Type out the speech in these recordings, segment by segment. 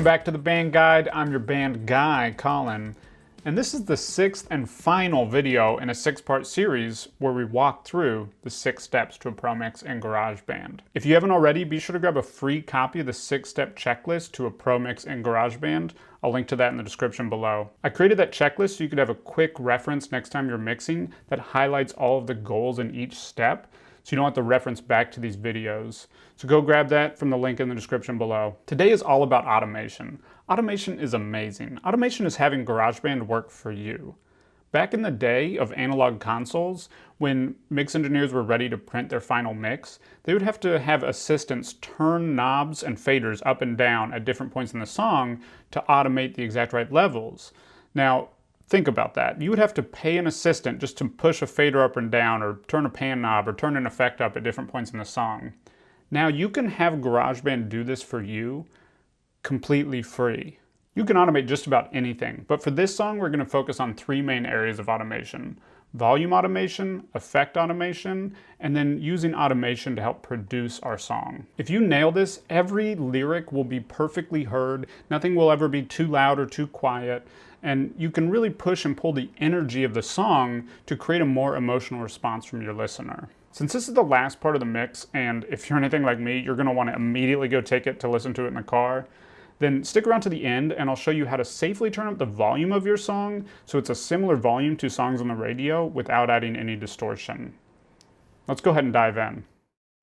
Welcome back to the band guide. I'm your band guy, Colin, and this is the 6th and final video in a 6-part series where we walk through the 6 steps to a pro mix in GarageBand. If you haven't already, be sure to grab a free copy of the 6-step checklist to a pro mix in GarageBand. I'll link to that in the description below. I created that checklist so you could have a quick reference next time you're mixing that highlights all of the goals in each step, so you don't have to reference back to these videos. So go grab that from the link in the description below. Today is all about automation. Automation is amazing. Automation is having GarageBand work for you. Back in the day of analog consoles, when mix engineers were ready to print their final mix, they would have to have assistants turn knobs and faders up and down at different points in the song to automate the exact right levels. Now, think about that. You would have to pay an assistant just to push a fader up and down, or turn a pan knob, or turn an effect up at different points in the song. Now you can have GarageBand do this for you completely free. You can automate just about anything, but for this song we're going to focus on 3 main areas of automation: volume automation, effect automation, and then using automation to help produce our song. If you nail this, every lyric will be perfectly heard, nothing will ever be too loud or too quiet, and you can really push and pull the energy of the song to create a more emotional response from your listener. Since this is the last part of the mix, and if you're anything like me, you're going to want to immediately go take it to listen to it in the car, then stick around to the end and I'll show you how to safely turn up the volume of your song so it's a similar volume to songs on the radio without adding any distortion. Let's go ahead and dive in.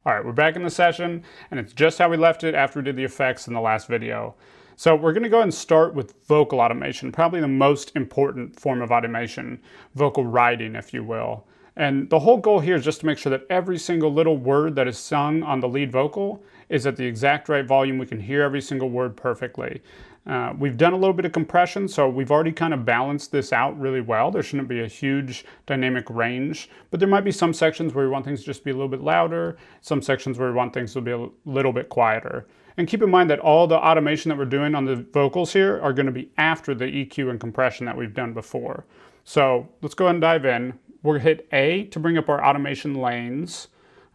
Alright, we're back in the session, and it's just how we left it after we did the effects in the last video. So we're going to go ahead and start with vocal automation, probably the most important form of automation, vocal writing, if you will. And the whole goal here is just to make sure that every single little word that is sung on the lead vocal is at the exact right volume. We can hear every single word perfectly. We've done a little bit of compression, so we've already kind of balanced this out really well. There shouldn't be a huge dynamic range, but there might be some sections where we want things to just be a little bit louder, some sections where we want things to be a little bit quieter. And keep in mind that all the automation that we're doing on the vocals here are going to be after the EQ and compression that we've done before. So let's go ahead and dive in. We're going to hit A to bring up our automation lanes.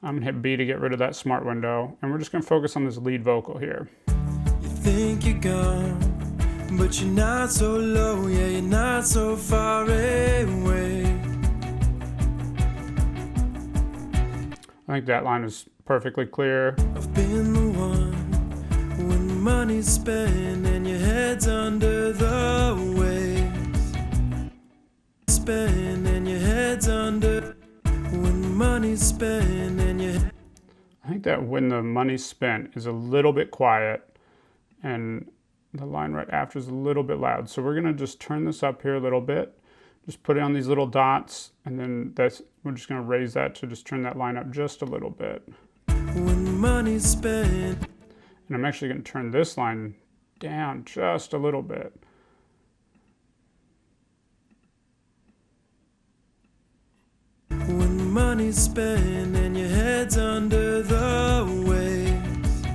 I'm going to hit B to get rid of that smart window. And we're just going to focus on this lead vocal here. You think you're gone, but you're not so low, yeah, you're not so far away. I think that line is perfectly clear. I've been the one when the money's spent and your head's under the waves. Spend and your head's under when the money's spent and your... I think that when the money's spent is a little bit quiet and the line right after is a little bit loud. So we're gonna just turn this up here a little bit, just put it on these little dots, and then we're just gonna raise that to just turn that line up just a little bit. When the money's spent. And I'm actually gonna turn this line down just a little bit. When the money's spent and your head's under the waves.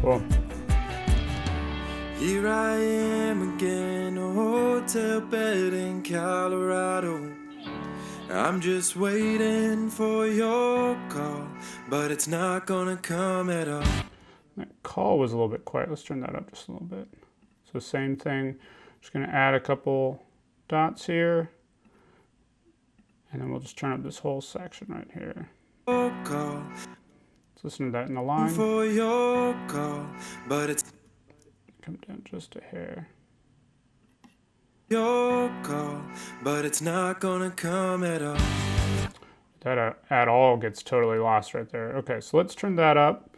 Cool. Here I am again, a hotel bed in Colorado. I'm just waiting for your call, but it's not gonna come at all. That call was a little bit quiet. Let's turn that up just a little bit. So same thing, just gonna add a couple dots here, and then we'll just turn up this whole section right here. Let's listen to that in the line. For your call, but it's come down just a hair. Your call, but it's not gonna come at all. That at all gets totally lost right there. Okay, so let's turn that up.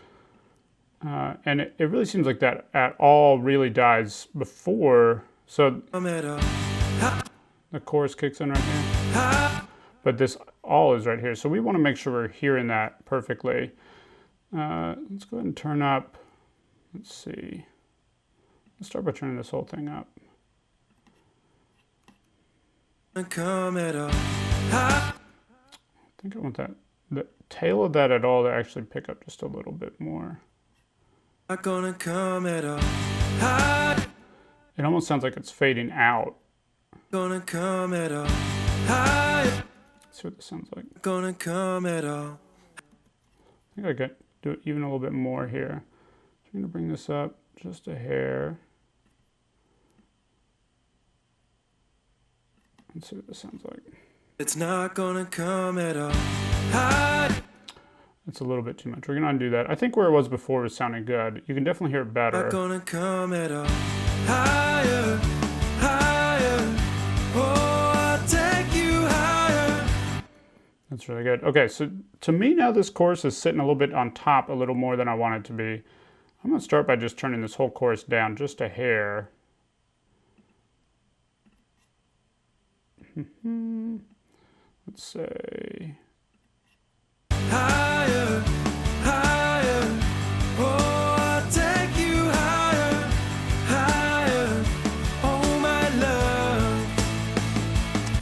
And it really seems like that at all really dies before, so the chorus kicks in right here. But this all is right here, so we want to make sure we're hearing that perfectly. Let's go ahead and turn up, let's see. Let's start by turning this whole thing up. Come at all. I think I want the tail of that at all to actually pick up just a little bit more. Not gonna come at all. It almost sounds like it's fading out. Gonna come at all. Let's see what this sounds like. Gonna come at all. I think I could do it even a little bit more here. I'm going to bring this up just a hair. Let's see what this sounds like. It's not gonna come at all. It's a little bit too much. We're going to undo that. I think where it was before was sounding good. You can definitely hear it better. Not gonna come at all. Higher, higher. Oh, I'll take you higher. That's really good. Okay, so to me now this chorus is sitting a little bit on top a little more than I want it to be. I'm going to start by just turning this whole chorus down just a hair. Let's say... Higher, higher. Oh, I'll take you higher, higher. Oh, my love.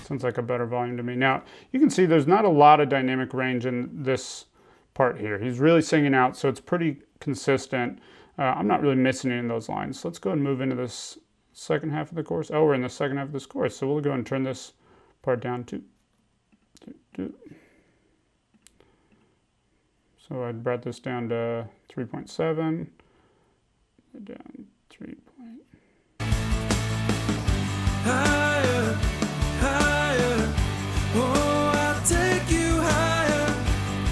Sounds like a better volume to me. Now, you can see there's not a lot of dynamic range in this part here. He's really singing out, so it's pretty consistent. I'm not really missing any of those lines. So let's go and move into this second half of the chorus. Oh, we're in the second half of this chorus, so we'll go and turn this part down to. So I brought this down to 3.7, down 3. Higher, higher. Oh, I'll take you higher,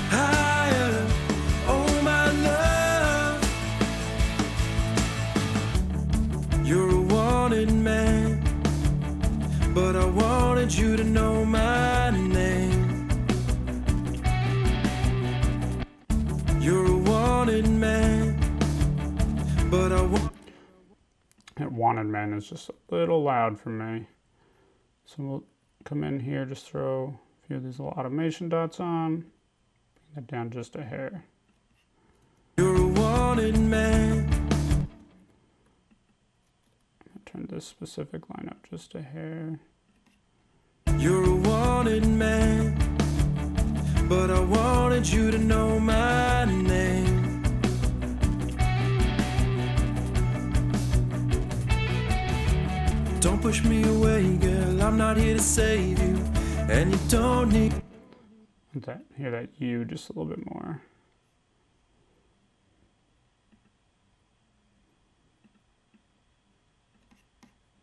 higher. Oh, my love. You're a wanted man, but I wanted you to know my name. You're a wanted man, but I want. That wanted man is just a little loud for me. So we'll come in here, just throw a few of these little automation dots on. Bring that down just a hair. You're a wanted man. Turn this specific line up just a hair. You're a wanted man, but I wanted you to know my name. Don't push me away, girl, I'm not here to save you, and you don't need. Hear that U just a little bit more.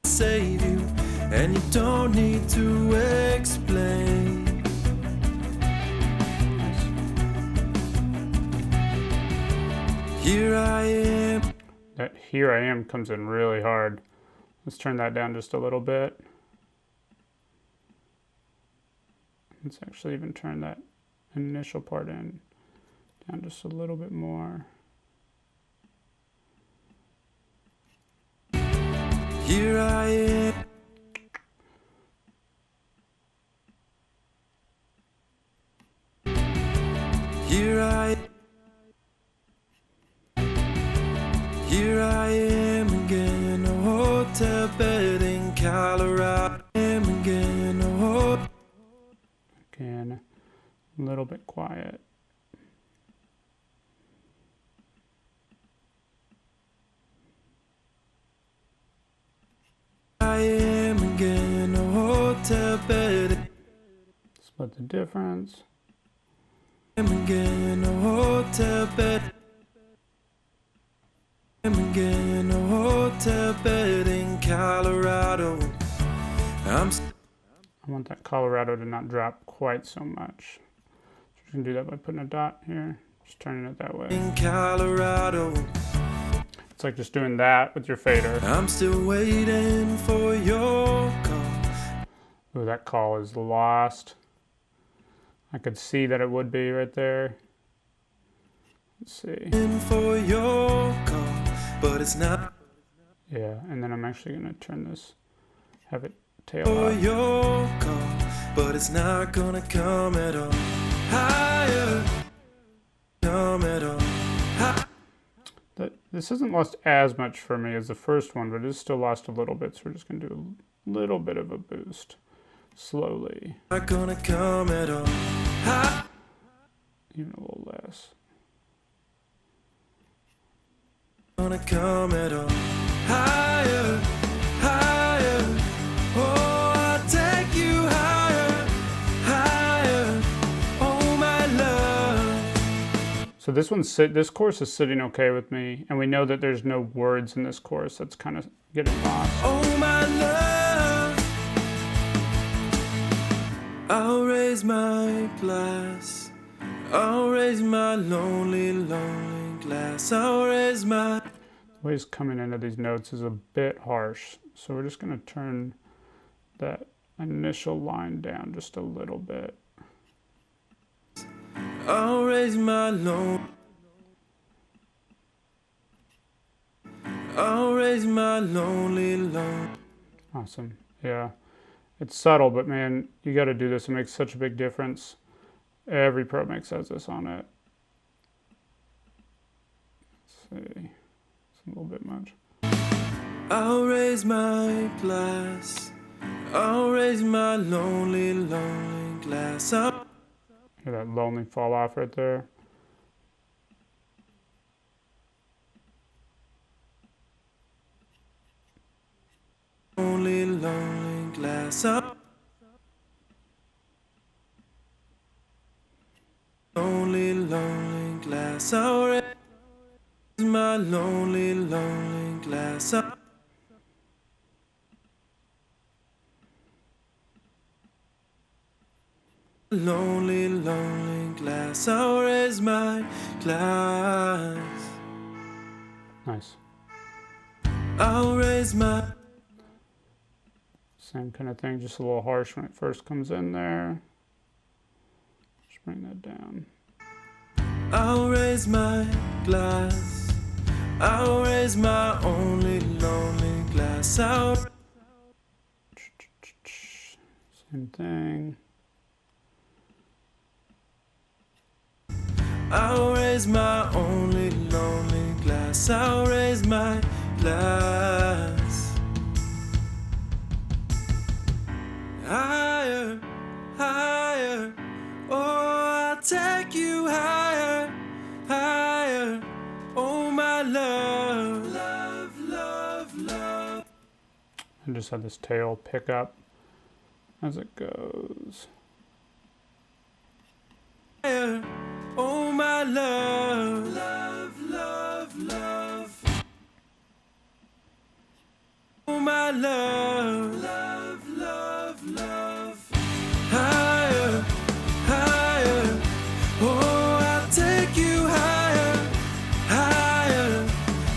Save you, and you don't need to explain. Here I am. That "here I am" comes in really hard. Let's turn that down just a little bit. Let's actually even turn that initial part in down just a little bit more. Here I am. Here I am again, a hotel bed in Colorado. Again, Again, a little bit quiet. I am again, a hotel bed. Split the difference. Again, a hotel bed. Again, a hotel bed in Colorado. I want that Colorado to not drop quite so much. So you can do that by putting a dot here, just turning it that way. In Colorado. It's like just doing that with your fader. I'm still waiting for your call. Ooh, that call is lost. I could see that it would be right there. Let's see. Waiting for your call, but it's not. Yeah, and then I'm actually going to turn this, have it tail For out. your call, but it's not gonna come at all. Higher, come at all. This hasn't lost as much for me as the first one, but it is still lost a little bit, so we're just going to do a little bit of a boost. Slowly. Not gonna come at all. Even a little less. Gonna come at all. Higher, higher. Oh, I'll take you higher, higher. Oh, my love. So this chorus is sitting okay with me, and we know that there's no words in this chorus. That's kind of getting lost. Oh my love, I'll raise my glass. I'll raise my lonely, lonely glass. I'll raise my... The way he's coming into these notes is a bit harsh. So we're just going to turn that initial line down just a little bit. I'll raise my I'll raise my lonely, lonely... Awesome. Yeah. It's subtle, but man, you got to do this. It makes such a big difference. Every Pro Mix has this on it. Let's see. It's a little bit much. I'll raise my glass. I'll raise my lonely, lonely glass. Hear that lonely fall off right there? Lonely, lonely glass. Lonely, lonely glass. I'll raise my lonely, lonely glass. Lonely, lonely glass. I'll raise my glass. Nice. I'll raise my... Same kind of thing, just a little harsh when it first comes in there. Just bring that down. I'll raise my glass. I'll raise my only lonely glass. Same thing. I'll raise my only lonely glass. I'll raise my glass. Higher, higher. Oh, I'll take you higher, higher. Oh, my love, love, love, love. And just have this tail pick up as it goes. Higher. Oh, my love, love, love, love. Oh, my love, love, love, love. Higher, higher. Oh, I'll take you higher, higher.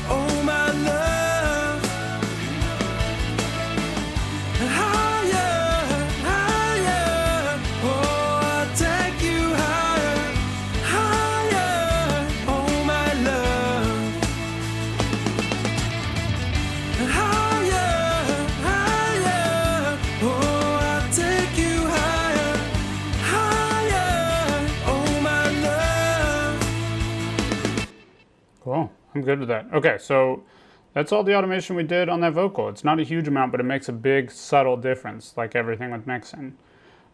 Oh, my love. Higher, higher. Oh, I'll take you higher. Higher, oh my love. Higher, higher. Oh, I'll take you higher. Higher, oh my love. Cool. I'm good with that. Okay, so that's all the automation we did on that vocal. It's not a huge amount, but it makes a big, subtle difference, like everything with mixing.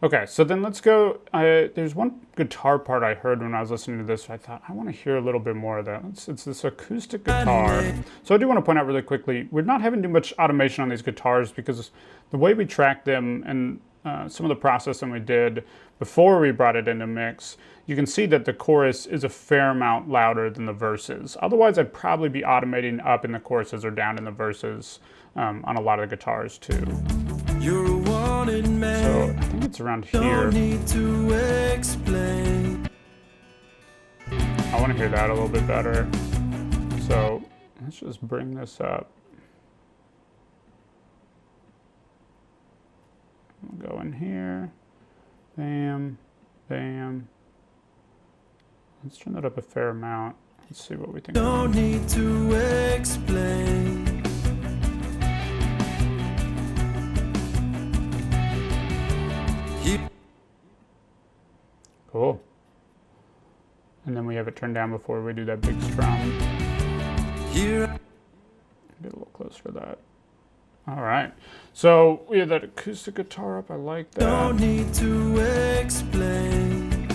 Okay, so then let's go. There's one guitar part I heard when I was listening to this. I thought, I want to hear a little bit more of that. It's this acoustic guitar. So I do want to point out really quickly, we're not having too much automation on these guitars because the way we tracked them and some of the processing we did before we brought it into mix, you can see that the chorus is a fair amount louder than the verses. Otherwise, I'd probably be automating up in the choruses or down in the verses on a lot of the guitars too. You're a wanted man. So I think it's around here. Don't need to explain. I want to hear that a little bit better. So let's just bring this up. We'll go in here. Bam, bam. Let's turn that up a fair amount. Let's see what we think. Don't need to explain. Cool. And then we have it turned down before we do that big strum. Here. Get a little closer to that. All right. So we have that acoustic guitar up. I like that. Don't need to explain.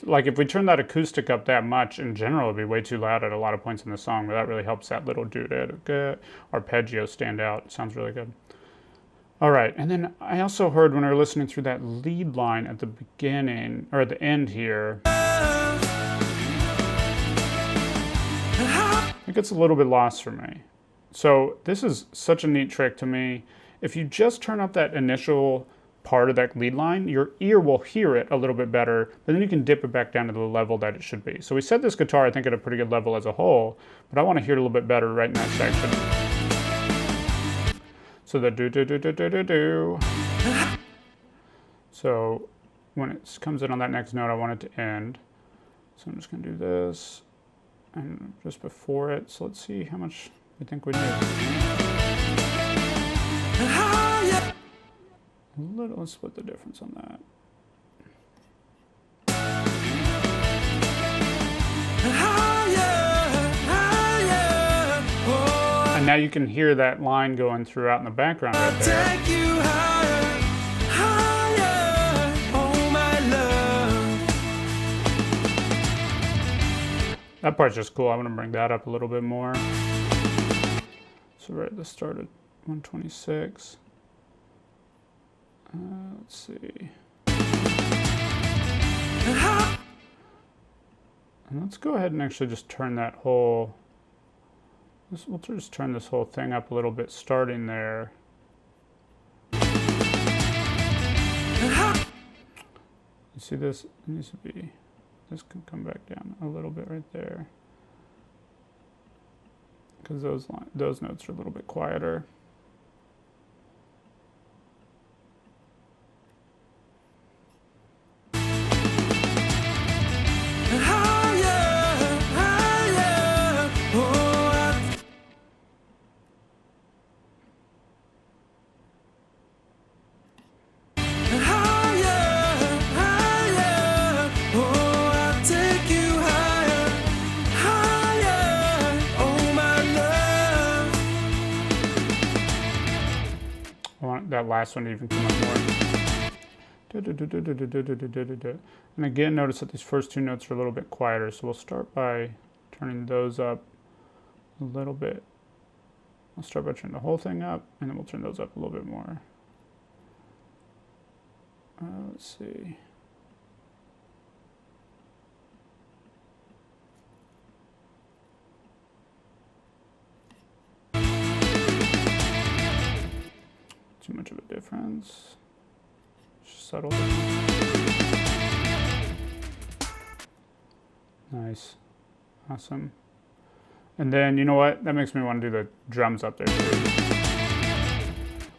Like if we turn that acoustic up that much, in general, it'd be way too loud at a lot of points in the song, but that really helps that little arpeggio stand out. Sounds really good. All right, and then I also heard when I was listening through that lead line at the beginning, or at the end here, It gets a little bit lost for me. So this is such a neat trick to me. If you just turn up that initial part of that lead line, your ear will hear it a little bit better, but then you can dip it back down to the level that it should be. So we set this guitar, I think, at a pretty good level as a whole, but I want to hear it a little bit better right in that section. So the do-do-do-do-do-do-do. So when it comes in on that next note, I want it to end. So I'm just going to do this, and just before it, so let's see how much we think we need. Let's split the difference on that. And now you can hear that line going throughout in the background right there. That part's just cool. I want to bring that up a little bit more. So right at the start at 126. Let's see. And let's go ahead and actually just turn that whole, we'll just turn this whole thing up a little bit starting there. You see this? It needs to be, this can come back down a little bit right there. Because those notes are a little bit quieter. That last one to even come up more. And again, notice that these first two notes are a little bit quieter, so we'll start by turning those up a little bit. I'll start by turning the whole thing up, and then we'll turn those up a little bit more. Let's see. Too much of a difference. Just subtle difference. Nice. Awesome. And then, you know what? That makes me want to do the drums up there too.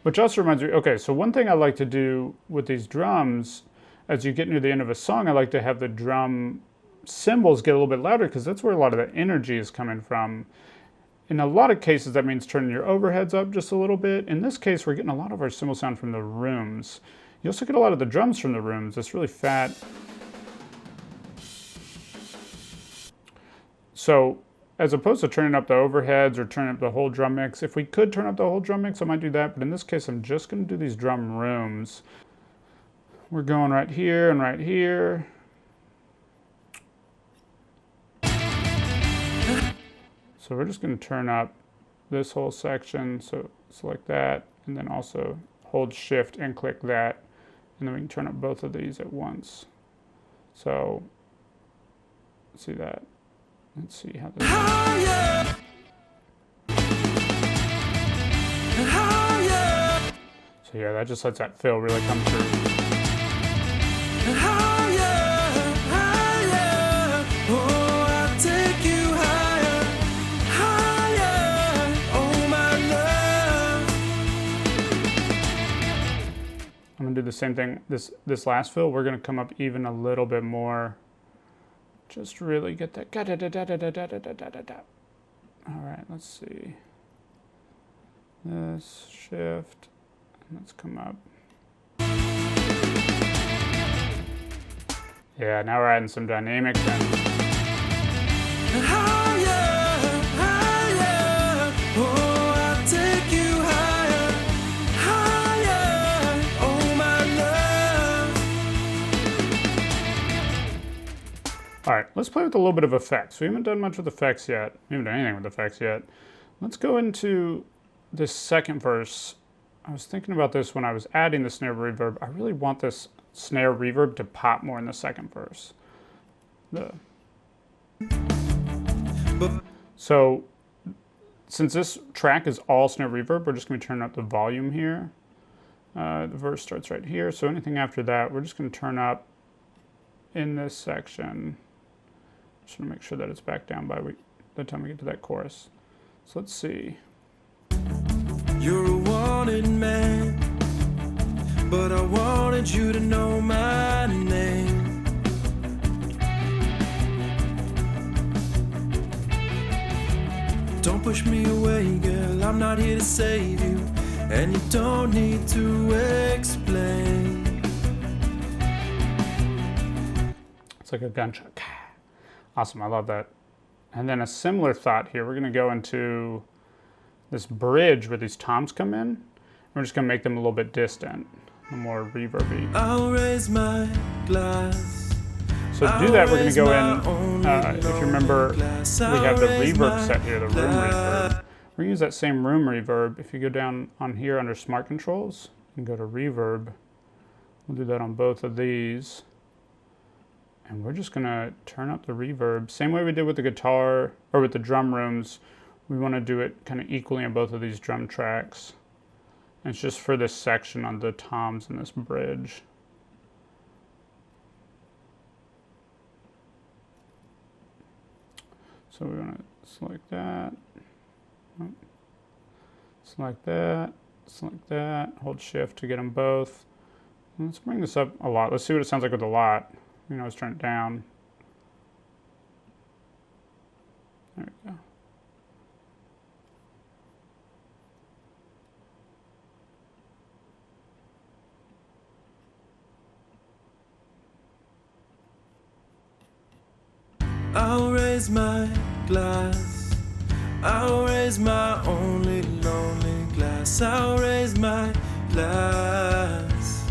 Which also reminds me, okay, so one thing I like to do with these drums, as you get near the end of a song, I like to have the drum cymbals get a little bit louder because that's where a lot of the energy is coming from. In a lot of cases, that means turning your overheads up just a little bit. In this case, we're getting a lot of our cymbal sound from the rooms. You also get a lot of the drums from the rooms. It's really fat. So as opposed to turning up the overheads or turning up the whole drum mix, if we could turn up the whole drum mix, I might do that. But in this case, I'm just going to do these drum rooms. We're going right here and right here. So we're just going to turn up this whole section, so select that, and then also hold shift and click that, and then we can turn up both of these at once. So, let's see that. Let's see how this So yeah, that just lets that fill really come through. I'm gonna do the same thing, this last fill, we're gonna come up even a little bit more. Just really get that. All right, let's see. This, shift, and let's come up. Yeah, now we're adding some dynamics in. All right, let's play with a little bit of effects. We haven't done much with effects yet. We haven't done anything with effects yet. Let's go into this second verse. I was thinking about this when I was adding the snare reverb. I really want this snare reverb to pop more in the second verse. So since this track is all snare reverb, we're just going to turn up the volume here. The verse starts right here, so anything after that, we're just going to turn up in this section. Just want to make sure that it's back down by the time we get to that chorus. So let's see. You're a wanted man, but I wanted you to know my name. Don't push me away, girl, I'm not here to save you, and you don't need to explain. It's like a gunshot. Awesome, I love that. And then a similar thought here, we're going to go into this bridge where these toms come in. We're just going to make them a little bit distant, a more reverby. I'll raise my glass. So to do that, we're going to go in, if you remember, we have the reverb set here, the room reverb. We're going to use that same room reverb. If you go down on here under Smart Controls and go to Reverb, we'll do that on both of these. And we're just going to turn up the reverb. Same way we did with the guitar, or with the drum rooms. We want to do it kind of equally on both of these drum tracks. And it's just for this section on the toms and this bridge. So we want to select that. Select that. Select that. Hold Shift to get them both. And let's bring this up a lot. Let's see what it sounds like with a lot. You know, let's turn it down. There we go. I'll raise my glass. I'll raise my only lonely glass. I'll raise my glass.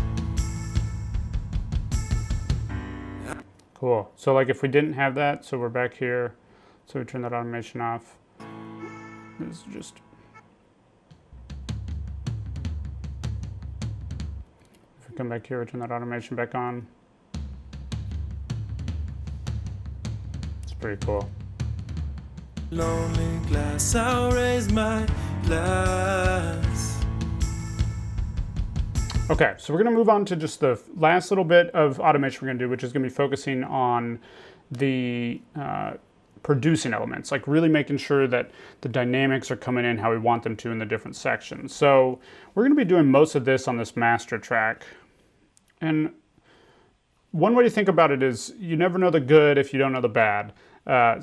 Cool. So like if we didn't have that, so we're back here, so we turn that automation off. This is just, if we come back here, we turn that automation back on. It's pretty cool. Lonely glass, I'll raise my glass. Okay, so we're going to move on to just the last little bit of automation we're going to do, which is going to be focusing on the producing elements, like really making sure that the dynamics are coming in how we want them to in the different sections. So we're going to be doing most of this on this master track. And one way to think about it is you never know the good if you don't know the bad.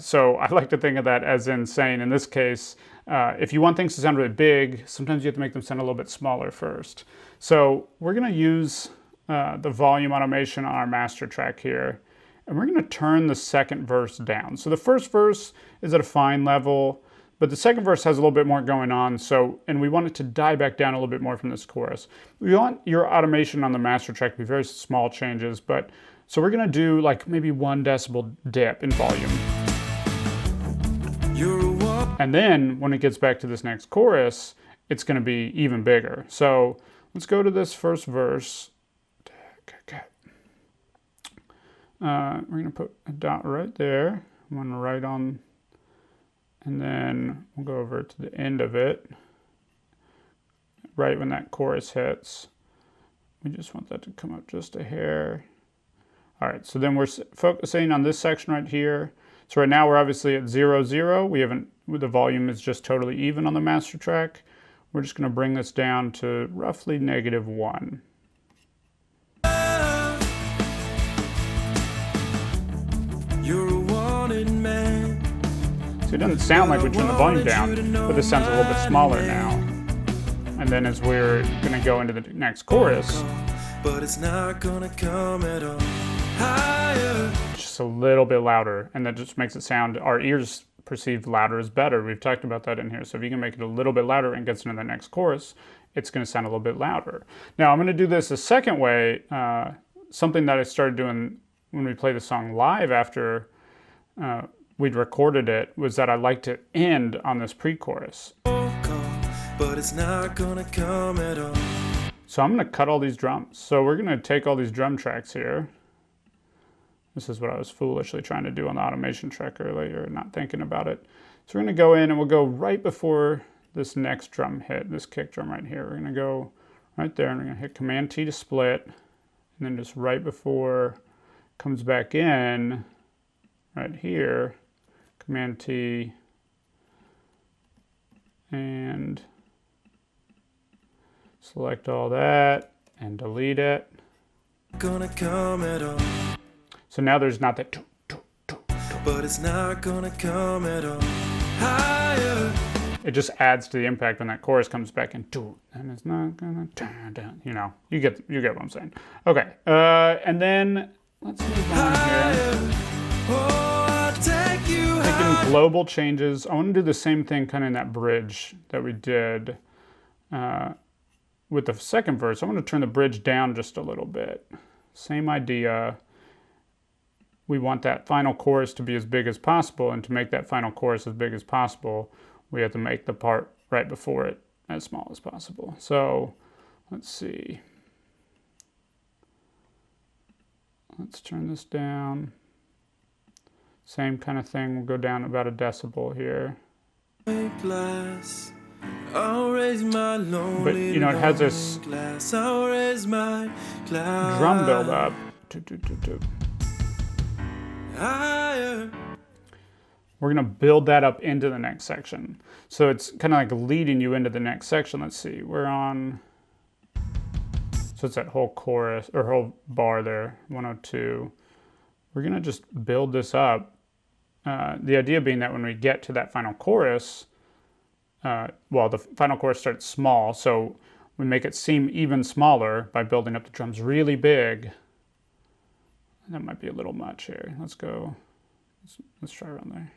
So I like to think of that as in saying, in this case, if you want things to sound really big, sometimes you have to make them sound a little bit smaller first. So we're going to use the volume automation on our master track here, and we're going to turn the second verse down. So the first verse is at a fine level, but the second verse has a little bit more going on, and we want it to die back down a little bit more from this chorus. We want your automation on the master track to be very small changes, so we're going to do like maybe 1 decibel dip in volume. And then when it gets back to this next chorus, it's going to be even bigger. So let's go to this first verse. We're going to put a dot right there. I'm going to write on, and then we'll go over to the end of it. Right when that chorus hits, we just want that to come up just a hair. All right, so then we're focusing on this section right here. So right now we're obviously at 0, 0. The volume is just totally even on the master track. We're just going to bring this down to roughly -1. You're a wanted man. So it doesn't sound like we turn the volume down, but this sounds a little bit smaller now. And then as we're going to go into the next chorus, but it's not gonna come at all higher. Just a little bit louder, and that just makes it sound, our ears perceive louder is better. We've talked about that in here. So if you can make it a little bit louder and gets into the next chorus, it's going to sound a little bit louder. Now I'm going to do this a second way, something that I started doing when we play the song live after we'd recorded it, was that I like to end on this pre-chorus. But it's not gonna come at all. So I'm going to cut all these drums. So we're going to take all these drum tracks here. This is what I was foolishly trying to do on the automation track earlier, not thinking about it. So we're going to go in and we'll go right before this next drum hit, this kick drum right here. We're going to go right there and we're going to hit Command T to split. And then just right before it comes back in, right here, Command T and select all that and delete it. Gonna come at all. So now there's not that, but it's not gonna come at all. Higher. It just adds to the impact when that chorus comes back in, and it's not gonna turn down. You know, you get what I'm saying. Okay, and then let's move on here. Oh, I'll take you Making global changes. I want to do the same thing kind of in that bridge that we did with the second verse. I want to turn the bridge down just a little bit. Same idea. We want that final chorus to be as big as possible, and to make that final chorus as big as possible, we have to make the part right before it as small as possible. So let's see. Let's turn this down. Same kind of thing. We'll go down about a decibel here. Glass. I'll raise my lonely, but you know, it has this glass. I'll raise my glass. Drum build up. Higher. We're going to build that up into the next section. So it's kind of like leading you into the next section. Let's see. We're on... So it's that whole chorus, or whole bar there, 102. We're going to just build this up. The idea being that when we get to that final chorus, well, the final chorus starts small, so we make it seem even smaller by building up the drums really big. That might be a little much here. Let's go. Let's try around there.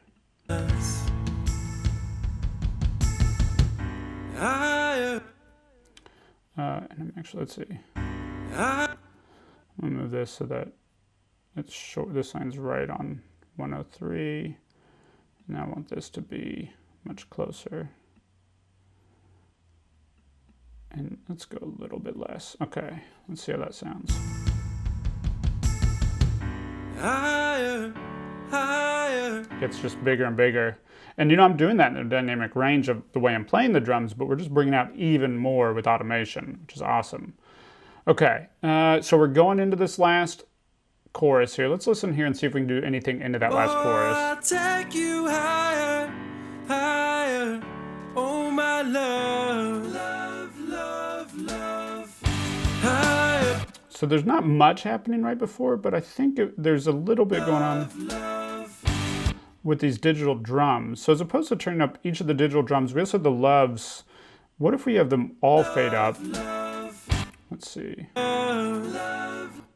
And actually, let's see. I'm gonna move this so that it's short. This line's right on 103. And I want this to be much closer. And let's go a little bit less. Okay, let's see how that sounds. Higher, higher. Gets just bigger and bigger. And you know, I'm doing that in the dynamic range of the way I'm playing the drums, but we're just bringing out even more with automation, which is awesome. Okay, so we're going into this last chorus here. Let's listen here and see if we can do anything into that last chorus. I'll take you higher, higher. Oh, my love, love, love, love. Higher. So there's not much happening right before, but I think there's a little bit going on with these digital drums. So as opposed to turning up each of the digital drums, we also have the loves. What if we have them all fade up? Let's see.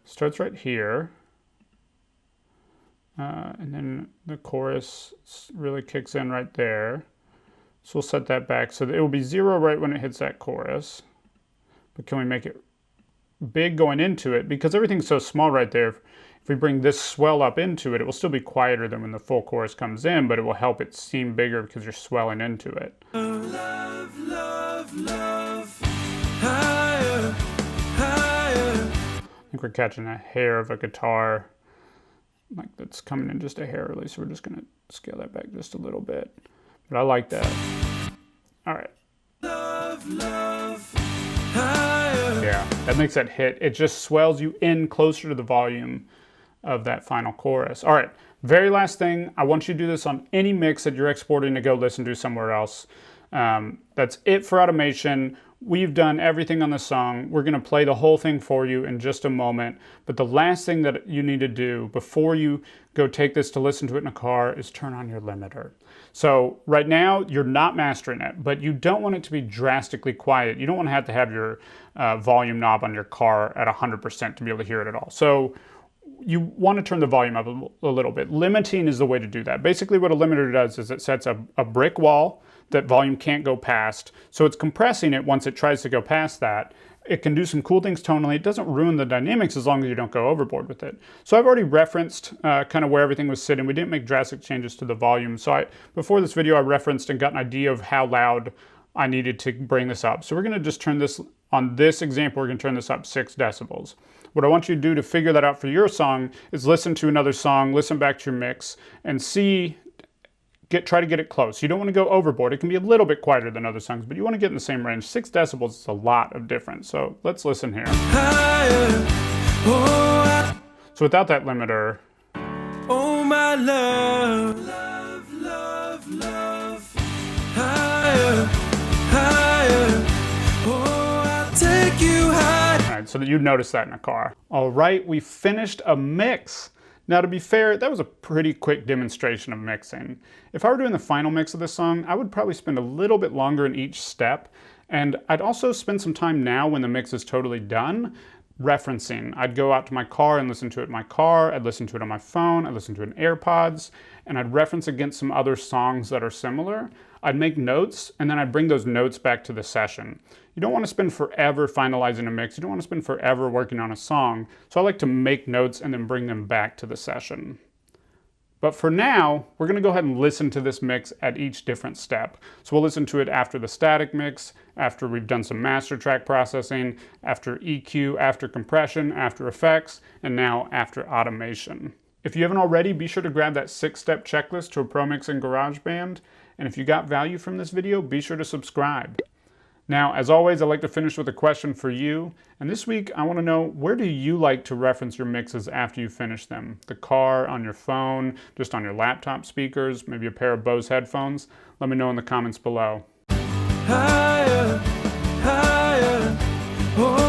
Starts right here. And then the chorus really kicks in right there. So we'll set that back so that it will be 0 right when it hits that chorus. But can we make it big going into it? Because everything's so small right there. If we bring this swell up into it, it will still be quieter than when the full chorus comes in, but it will help it seem bigger because you're swelling into it. Love, love, love. Higher, higher. I think we're catching a hair of a guitar, like that's coming in just a hair early, so we're just going to scale that back just a little bit. But I like that. All right. Love, love. Higher. Yeah, that makes that hit. It just swells you in closer to the volume of that final chorus. All right, very last thing. I want you to do this on any mix that you're exporting to go listen to somewhere else. That's it for automation. We've done everything on the song. We're going to play the whole thing for you in just a moment. But the last thing that you need to do before you go take this to listen to it in a car is turn on your limiter. So right now, you're not mastering it, but you don't want it to be drastically quiet. You don't want to have your volume knob on your car at 100% to be able to hear it at all. So you want to turn the volume up a little bit. Limiting is the way to do that. Basically what a limiter does is it sets a brick wall that volume can't go past. So it's compressing it once it tries to go past that. It can do some cool things tonally. It doesn't ruin the dynamics as long as you don't go overboard with it. So I've already referenced kind of where everything was sitting. We didn't make drastic changes to the volume. So before this video, I referenced and got an idea of how loud I needed to bring this up. So we're gonna just turn this, on this example, we're gonna turn this up 6 decibels. What I want you to do to figure that out for your song is listen to another song, listen back to your mix, and see, try to get it close. You don't want to go overboard. It can be a little bit quieter than other songs, but you want to get in the same range. 6 decibels is a lot of difference. So let's listen here. So without that limiter. Oh my love, love, love, love. Higher, higher. Oh, I'll take you high. All right, so that you'd notice that in a car. All right, we finished a mix. Now, to be fair, that was a pretty quick demonstration of mixing. If I were doing the final mix of this song, I would probably spend a little bit longer in each step, and I'd also spend some time now when the mix is totally done, referencing. I'd go out to my car and listen to it in my car, I'd listen to it on my phone, I'd listen to it in AirPods, and I'd reference against some other songs that are similar. I'd make notes, and then I'd bring those notes back to the session. You don't want to spend forever finalizing a mix. You don't want to spend forever working on a song. So I like to make notes and then bring them back to the session. But for now, we're going to go ahead and listen to this mix at each different step. So we'll listen to it after the static mix, after we've done some master track processing, after EQ, after compression, after effects, and now after automation. If you haven't already, be sure to grab that 6-step checklist to a pro mix in GarageBand. And if you got value from this video, be sure to subscribe. Now, as always, I like to finish with a question for you. And this week, I want to know, where do you like to reference your mixes after you finish them? The car, on your phone, just on your laptop speakers, maybe a pair of Bose headphones? Let me know in the comments below. Higher, higher. Oh.